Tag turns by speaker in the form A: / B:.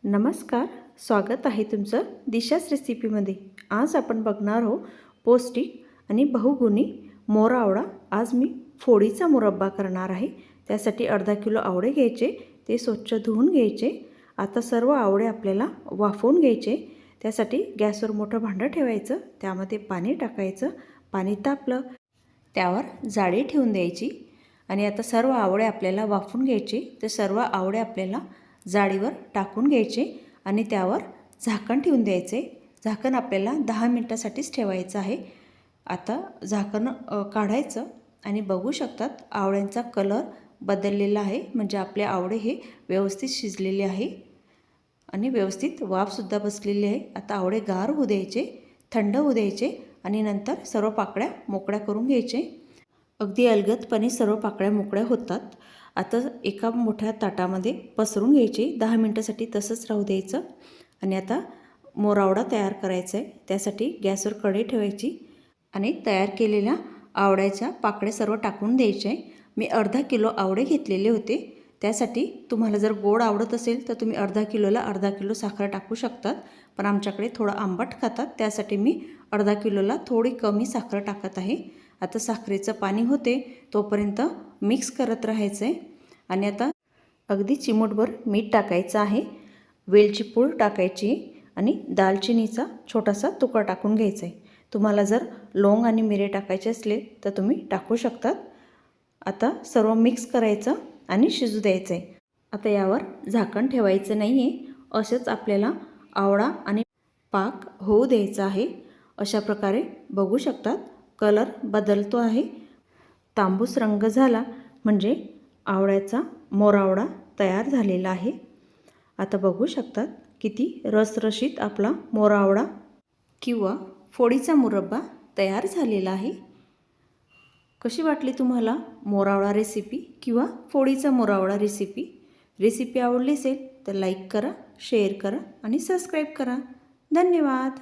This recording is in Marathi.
A: नमस्कार, स्वागत आहे तुमचं दिशाच रेसिपीमध्ये। आज आपण बघणार आहोत पौष्टिक आणि बहुगुणी मोर आवळा। आज मी फोडीचा मुरब्बा करणार आहे। त्यासाठी अर्धा किलो आवळे घ्यायचे, ते स्वच्छ धुवून घ्यायचे। आता सर्व आवळे आपल्याला वाफवून घ्यायचे। त्यासाठी गॅसवर मोठं भांडं ठेवायचं, त्यामध्ये पाणी टाकायचं। पाणी तापलं त्यावर जाळी ठेवून द्यायची आणि आता सर्व आवळे आपल्याला वाफवून घ्यायचे। ते सर्व आवळे आपल्याला जाळीवर टाकून घ्यायचे आणि त्यावर झाकण ठेवून द्यायचे। झाकण आपल्याला 10 मिनिटांसाठीच ठेवायचं आहे। आता झाकण काढायचं आणि बघू शकतात आवळ्यांचा कलर बदललेला आहे, म्हणजे आपले आवळे हे व्यवस्थित शिजलेले आहे आणि व्यवस्थित वाफ सुद्धा बसलेली आहे। आता आवळे गार होऊ द्यायचे, थंड होऊ द्यायचे आणि नंतर सर्व पाकळ्या मोकळ्या करून घ्यायचे। अगदी अलगदपणे सर्व पाकळ्या मोकळ्या होतात। आता एका मोठ्या ताटामध्ये पसरून घ्यायचे, 10 मिनिटांसाठी तसंच राहू द्यायचं। आणि आता मोरावडा तयार करायचा आहे। त्यासाठी गॅसवर कढई ठेवायची आणि तयार केलेल्या आवळ्याच्या पाकळ्या सर्व टाकून द्यायचे। मी अर्धा किलो आवळे घेतलेले होते। त्यासाठी तुम्हाला जर गोड आवडत असेल तर तुम्ही अर्धा किलोला अर्धा किलो साखर टाकू शकतात, पण आमच्याकडे थोडं आंबट खातात, त्यासाठी मी अर्धा किलोला थोडी कमी साखर टाकत आहे। आता साखरेचं पाणी होते तोपर्यंत मिक्स करत राहायचं आहे आणि आता अगदी चिमूटभर मीठ टाकायचं आहे, वेलची पूड टाकायची आणि दालचिनीचा छोटासा तुकडा टाकून घ्यायचा आहे। तुम्हाला जर लवंग आणि मिरे टाकायचे असले तर तुम्ही टाकू शकतात। आता सर्व मिक्स करायचं आणि शिजू द्यायचं आहे। आता यावर झाकण ठेवायचं नाही आहे, असंच आपल्याला आवळा आणि पाक होऊ द्यायचा आहे। अशा प्रकारे बघू शकतात कलर बदलतो आहे, तांबूस रंग झाला म्हणजे आवळ्याचा मोरावडा तयार झालेला आहे। आता बघू शकतात किती रसरशीत आपला मोरावडा किंवा फोडीचा मुरब्बा तयार झालेला आहे। कशी वाटली तुम्हाला मोरावडा रेसिपी किंवा फोडीचा मोरावडा रेसिपी आवडली असेल तर लाईक करा, शेअर करा आणि सबस्क्राईब करा। धन्यवाद।